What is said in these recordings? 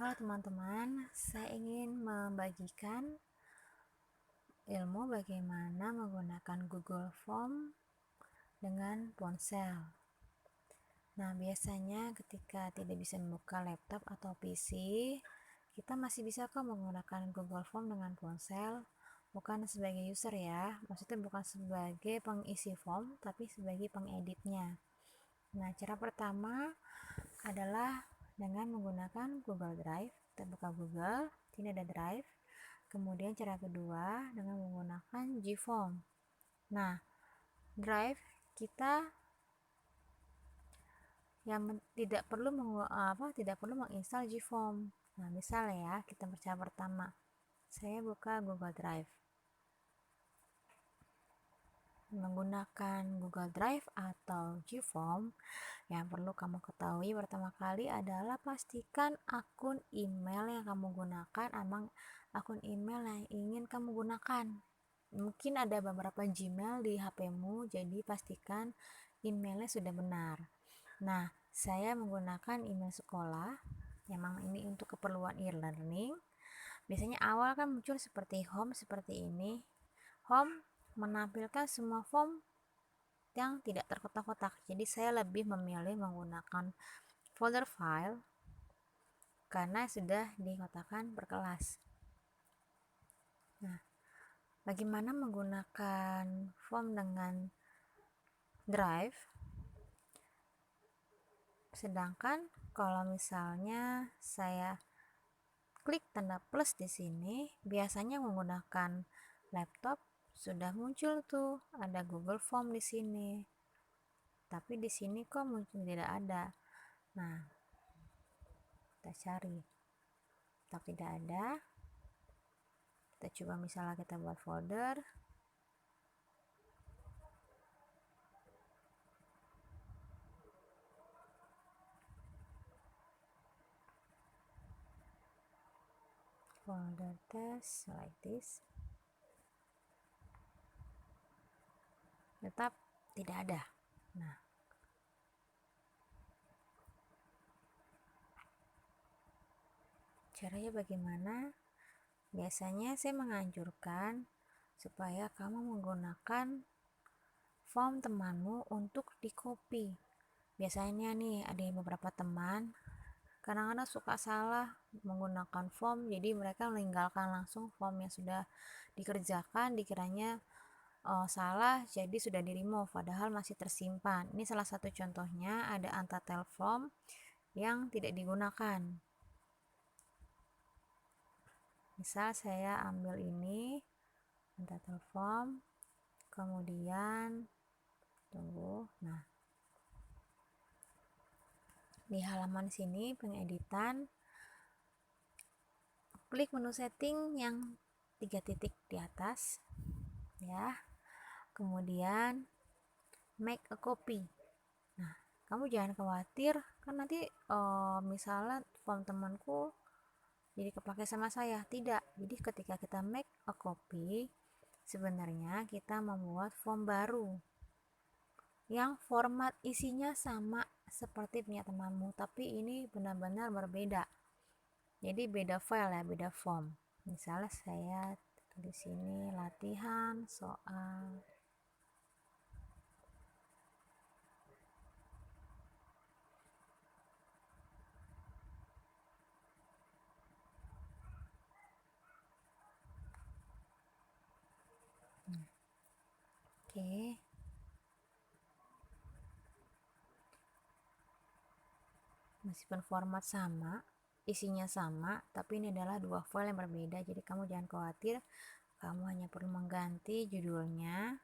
Halo teman-teman, saya ingin membagikan ilmu bagaimana menggunakan Google Form dengan ponsel. Nah, biasanya ketika tidak bisa membuka laptop atau PC, kita masih bisa kok menggunakan Google Form dengan ponsel, bukan sebagai user ya, maksudnya bukan sebagai pengisi form, tapi sebagai pengeditnya. Nah, cara pertama adalah dengan menggunakan Google Drive. Kita buka Google, sini ada Drive. Kemudian cara kedua dengan menggunakan Gform. Nah, Drive kita yang tidak perlu menginstal Gform. Nah, misalnya ya, kita cara pertama. Saya buka Google Drive. Menggunakan Google Drive atau Gform, yang perlu kamu ketahui pertama kali adalah pastikan akun email yang kamu gunakan emang akun email yang ingin kamu gunakan. Mungkin ada beberapa Gmail di HP-mu, jadi pastikan emailnya sudah benar. Nah, saya menggunakan email sekolah. Memang ini untuk keperluan e-learning. Biasanya awal kan muncul seperti home seperti ini. Home menampilkan semua form yang tidak terkotak-kotak. Jadi saya lebih memilih menggunakan folder file karena sudah dikotakkan per kelas. Nah, bagaimana menggunakan form dengan Drive? Sedangkan kalau misalnya saya klik tanda plus di sini, biasanya menggunakan laptop sudah muncul tuh ada Google Form di sini. Tapi di sini kok muncul tidak ada. Nah, kita cari. Tetap tidak ada. Kita coba misalnya kita buat folder. Folder test like this. Tetap tidak ada. Nah, caranya bagaimana? Biasanya saya menganjurkan supaya kamu menggunakan form temanmu untuk di copy. Biasanya nih ada beberapa teman kadang-kadang suka salah menggunakan form, jadi mereka meninggalkan langsung form yang sudah dikerjakan, dikiranya salah jadi sudah di remove, padahal masih tersimpan. Ini salah satu contohnya, ada Untitled form yang tidak digunakan. Misal saya ambil ini Untitled form, kemudian tunggu. Nah, di halaman sini pengeditan, klik menu setting yang 3 titik di atas ya, kemudian make a copy. Nah, kamu jangan khawatir kan nanti misalnya form temanku jadi kepake sama saya, tidak. Jadi ketika kita make a copy, sebenarnya kita membuat form baru yang format isinya sama seperti punya temanmu, tapi ini benar-benar berbeda. Jadi beda file ya, beda form. Misalnya saya tulis sini latihan soal oke. Meskipun format sama, isinya sama, tapi ini adalah dua file yang berbeda, jadi kamu jangan khawatir, kamu hanya perlu mengganti judulnya.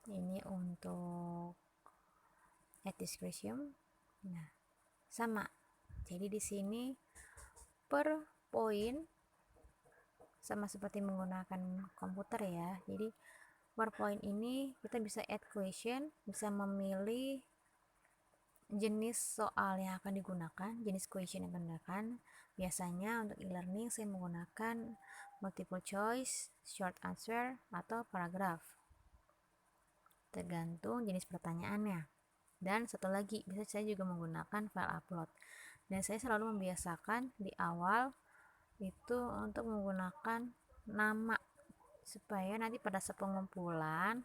Ini untuk add description. Nah, sama. Jadi di sini per poin sama seperti menggunakan komputer ya. Jadi per poin ini kita bisa add question, bisa memilih jenis soal yang akan digunakan, jenis question yang akan digunakan. Biasanya untuk e-learning saya menggunakan multiple choice, short answer, atau paragraph, tergantung jenis pertanyaannya. Dan satu lagi, bisa saya juga menggunakan file upload. Dan saya selalu membiasakan di awal itu untuk menggunakan nama, supaya nanti pada saat pengumpulan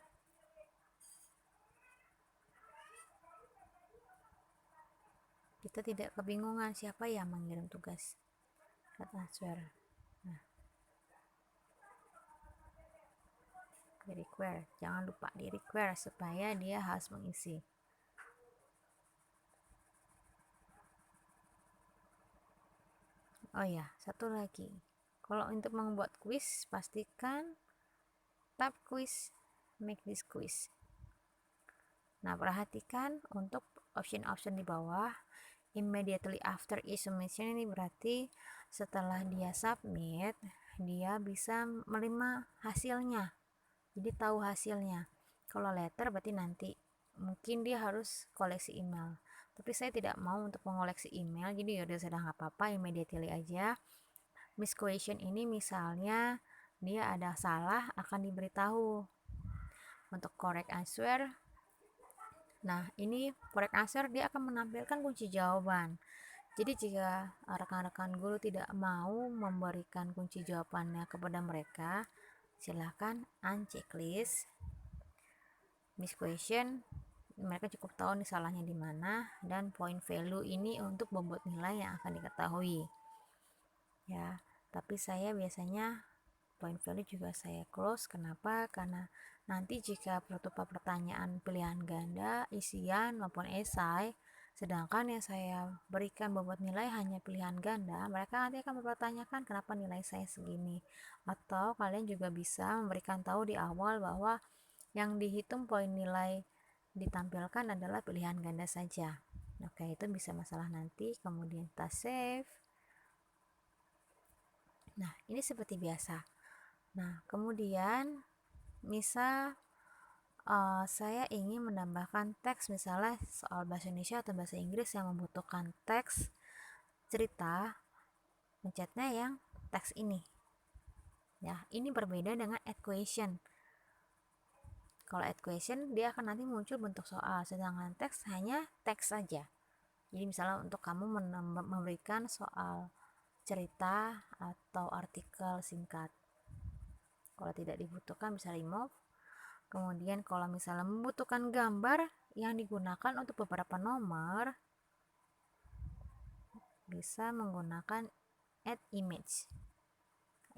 kita tidak kebingungan siapa yang mengirim tugas transfer. Nah, di require, jangan lupa di require supaya dia harus mengisi. Oh ya, satu lagi, kalau untuk membuat quiz pastikan tab quiz, make this quiz. Nah, perhatikan untuk option-option di bawah. Immediately after is submission, ini berarti setelah dia submit dia bisa menerima hasilnya, jadi tahu hasilnya. Kalau letter berarti nanti mungkin dia harus koleksi email, tapi saya tidak mau untuk mengoleksi email, jadi yaudah sudah nggak apa-apa, immediately aja. Miss question ini misalnya dia ada salah akan diberitahu. Untuk correct answer, nah ini correct answer dia akan menampilkan kunci jawaban. Jadi jika rekan-rekan guru tidak mau memberikan kunci jawabannya kepada mereka, silahkan unchecklist miss question. Mereka cukup tahu nih salahnya di mana, dan point value ini untuk bobot nilai yang akan diketahui. Ya, tapi saya biasanya point value juga saya close. Kenapa? Karena nanti jika berupa pertanyaan pilihan ganda, isian maupun esai, sedangkan yang saya berikan bobot nilai hanya pilihan ganda, mereka nanti akan mempertanyakan kenapa nilai saya segini. Atau kalian juga bisa memberikan tahu di awal bahwa yang dihitung poin nilai ditampilkan adalah pilihan ganda saja. Oke, itu bisa masalah nanti. Kemudian kita save. Nah, ini seperti biasa. Nah, kemudian misal saya ingin menambahkan teks, misalnya soal bahasa Indonesia atau bahasa Inggris yang membutuhkan teks cerita, pencetnya yang teks ini. Ya, ini berbeda dengan add question. Kalau add question dia akan nanti muncul bentuk soal, sedangkan teks hanya teks saja. Jadi misalnya untuk kamu memberikan soal cerita atau artikel singkat, kalau tidak dibutuhkan bisa remove. Kemudian kalau misalnya membutuhkan gambar yang digunakan untuk beberapa nomor, bisa menggunakan add image.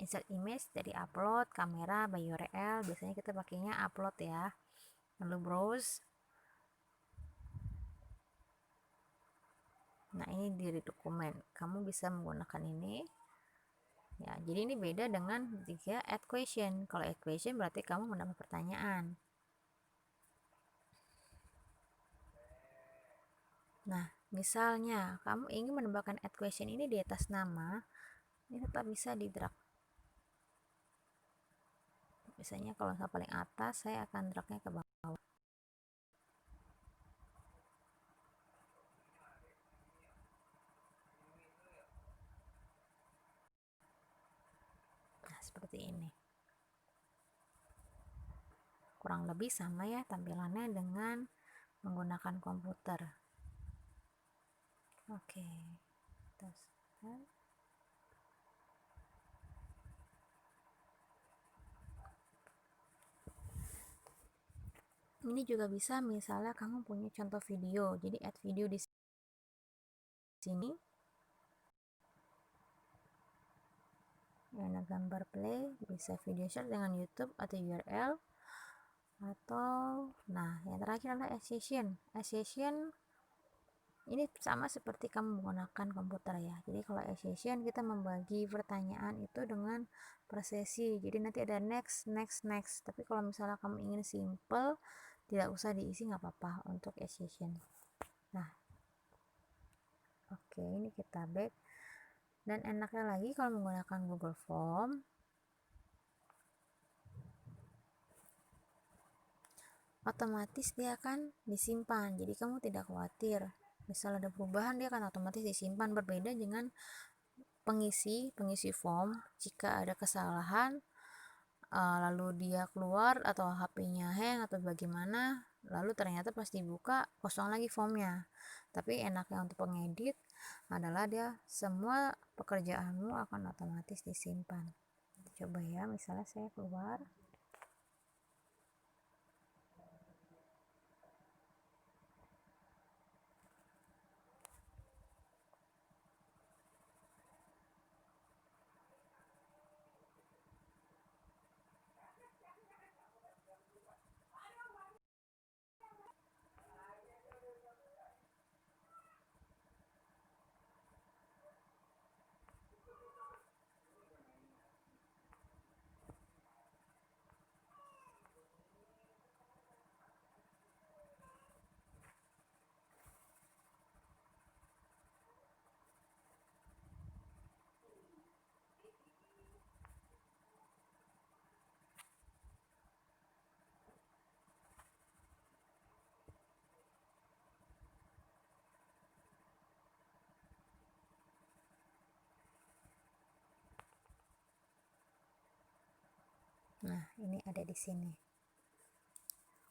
Insert image dari upload, kamera, by URL. Biasanya kita pakainya upload ya. Lalu browse. Nah, ini di dokumen. Kamu bisa menggunakan ini. Ya, jadi ini beda dengan jika add question. Kalau add question berarti kamu menambah pertanyaan. Nah, misalnya kamu ingin menambahkan add question ini di atas nama, ini tetap bisa di drag. Biasanya kalau paling atas saya akan dragnya ke bawah. Nah, seperti ini. Kurang lebih sama ya tampilannya dengan menggunakan komputer. Oke. Terus ini juga bisa, misalnya kamu punya contoh video, jadi add video di sini. Ada gambar play, bisa video share dengan YouTube atau URL, atau nah yang terakhir adalah accession. Accession ini sama seperti kamu menggunakan komputer ya. Jadi kalau accession kita membagi pertanyaan itu dengan per sesi. Jadi nanti ada next, next, next. Tapi kalau misalnya kamu ingin simple, tidak usah diisi, nggak apa-apa untuk accession. Nah, oke, ini kita back. Dan enaknya lagi kalau menggunakan Google Form, otomatis dia akan disimpan, jadi kamu tidak khawatir misal ada perubahan dia akan otomatis disimpan. Berbeda dengan pengisi form, jika ada kesalahan lalu dia keluar atau HP-nya hang atau bagaimana, lalu ternyata pas dibuka kosong lagi formnya. Tapi enaknya untuk pengedit adalah dia semua pekerjaanmu akan otomatis disimpan. Coba ya, misalnya saya keluar. Nah, ini ada di sini.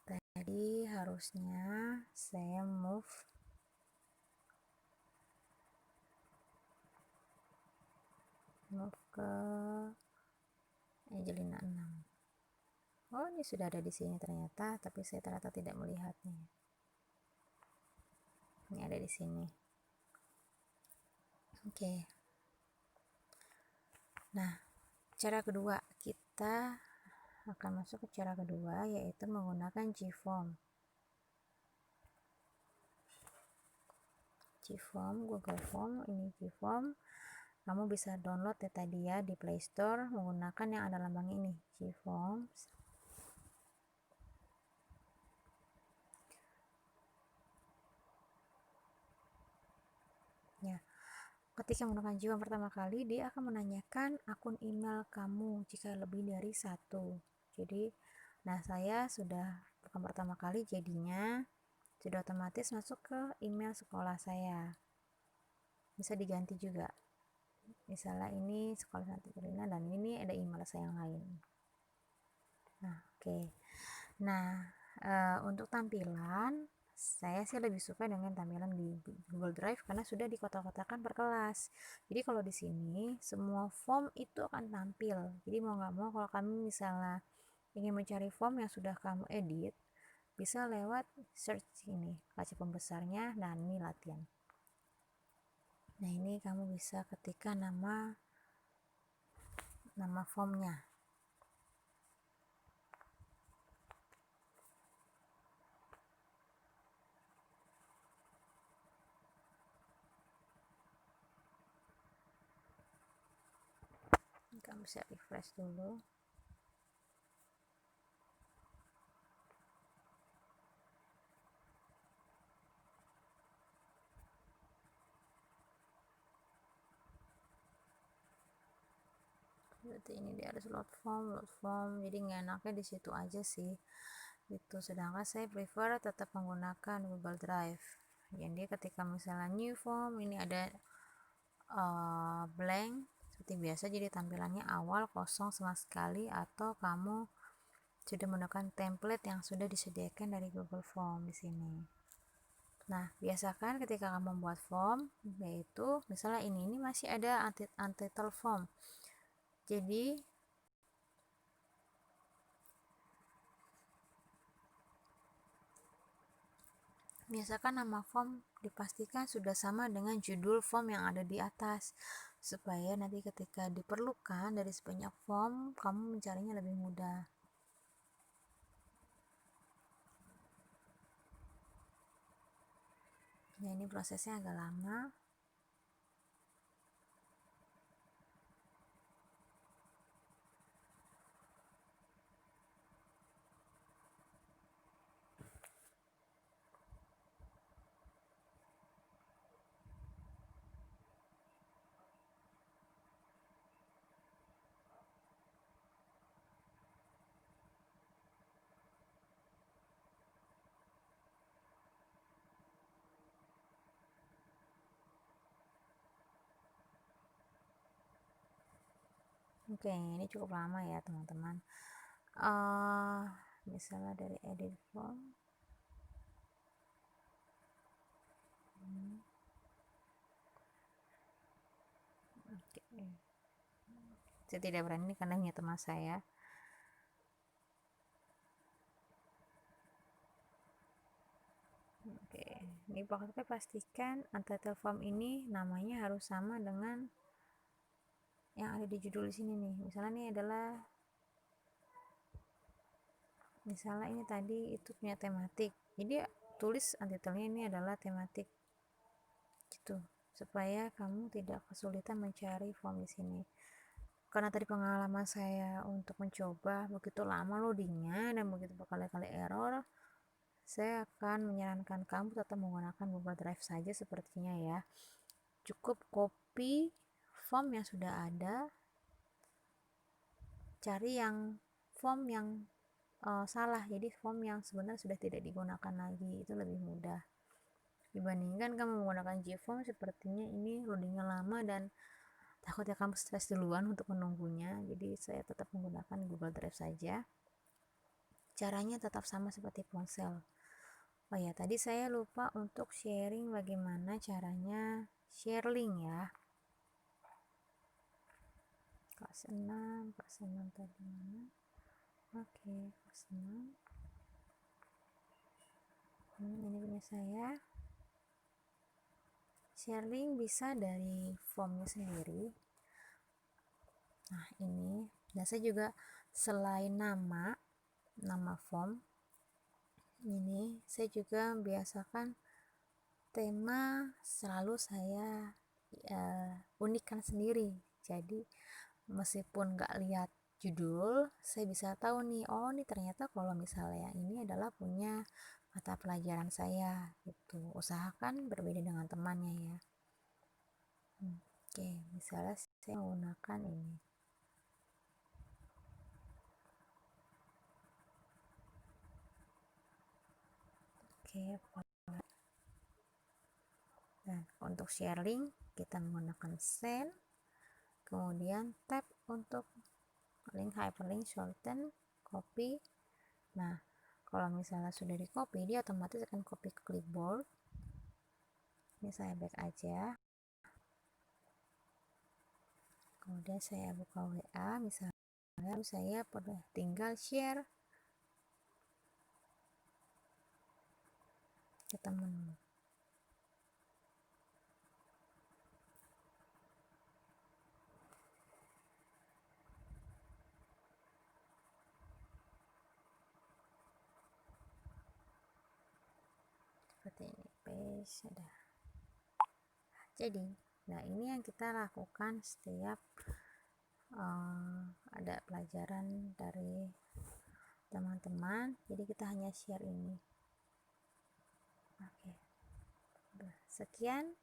Tadi harusnya saya move ke Angelina 6. Oh, ini sudah ada di sini ternyata, tapi saya ternyata tidak melihatnya. Ini ada di sini. Oke. Nah, cara kedua, kita akan masuk ke cara kedua, yaitu menggunakan GForm. GForm, Google Form, ini GForm. Kamu bisa download ya tadi ya di Play Store menggunakan yang ada lambang ini, GForms. Ya, ketika menggunakan GForm pertama kali, dia akan menanyakan akun email kamu jika lebih dari satu. Jadi, nah saya sudah bukan pertama kali, jadinya sudah otomatis masuk ke email sekolah saya. Bisa diganti juga. Misalnya ini sekolah Santi Berlina dan ini ada email saya yang lain. Nah, oke. Nah, untuk tampilan saya sih lebih suka dengan tampilan di Google Drive karena sudah dikotak-kotakan per kelas. Jadi kalau di sini semua form itu akan tampil. Jadi mau nggak mau kalau kami misalnya ingin mencari form yang sudah kamu edit, bisa lewat search ini, kaca pembesarnya. Nah, ini latihan. Nah, ini kamu bisa ketikkan nama formnya. Kamu bisa refresh dulu. Berarti ini dia harus load form, jadi nggak enaknya di situ aja sih itu. Sedangkan saya prefer tetap menggunakan Google Drive. Jadi ketika misalnya new form ini ada blank seperti biasa, jadi tampilannya awal kosong sama sekali, atau kamu sudah menggunakan template yang sudah disediakan dari Google Form di sini. Nah, biasakan ketika kamu membuat form, yaitu misalnya ini masih ada untitled form. Jadi biasakan nama form dipastikan sudah sama dengan judul form yang ada di atas, supaya nanti ketika diperlukan dari sebanyak form, kamu mencarinya lebih mudah. Ya, ini prosesnya agak lama. Oke, ini cukup lama ya teman-teman. Misalnya dari edit form. Oke. Saya tidak berani karena ini teman saya. Oke, ini pokoknya pastikan untitled form ini namanya harus sama dengan yang ada di judul sini nih. Misalnya ini tadi itu punya tematik, jadi tulis untitlenya ini adalah tematik gitu, supaya kamu tidak kesulitan mencari form di sini. Karena tadi pengalaman saya untuk mencoba begitu lama loadingnya dan begitu berkali-kali error, saya akan menyarankan kamu tetap menggunakan Google Drive saja sepertinya ya. Cukup copy form yang sudah ada, cari yang form yang salah, jadi form yang sebenarnya sudah tidak digunakan lagi, itu lebih mudah dibandingkan kamu menggunakan Gform. Sepertinya ini loadingnya lama dan takutnya kamu stres duluan untuk menunggunya, jadi saya tetap menggunakan Google Drive saja. Caranya tetap sama seperti ponsel. Oh ya, tadi saya lupa untuk sharing bagaimana caranya share link ya. Kelas 6 tadi mana? Oke, kelas 6. Ini punya saya. Share link bisa dari formnya sendiri. Nah, ini. Dan saya juga selain nama form, ini saya juga biasakan tema selalu saya unikkan sendiri. Jadi meskipun nggak lihat judul, saya bisa tahu nih, oh nih ternyata kalau misalnya ini adalah punya mata pelajaran saya gitu. Usahakan berbeda dengan temannya ya. Oke, misalnya saya menggunakan ini. Oke, dan untuk sharing kita menggunakan send, kemudian tab untuk link, hyperlink, shorten, copy. Nah, kalau misalnya sudah di copy, dia otomatis akan copy ke clipboard. Ini saya back aja, kemudian saya buka WA misalnya, saya tinggal share ke teman. Seperti ini, paste ada. Jadi, nah ini yang kita lakukan setiap ada pelajaran dari teman-teman. Jadi kita hanya share ini. Oke, sekian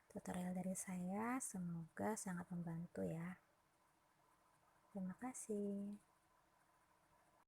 tutorial dari saya, semoga sangat membantu ya. Terima kasih.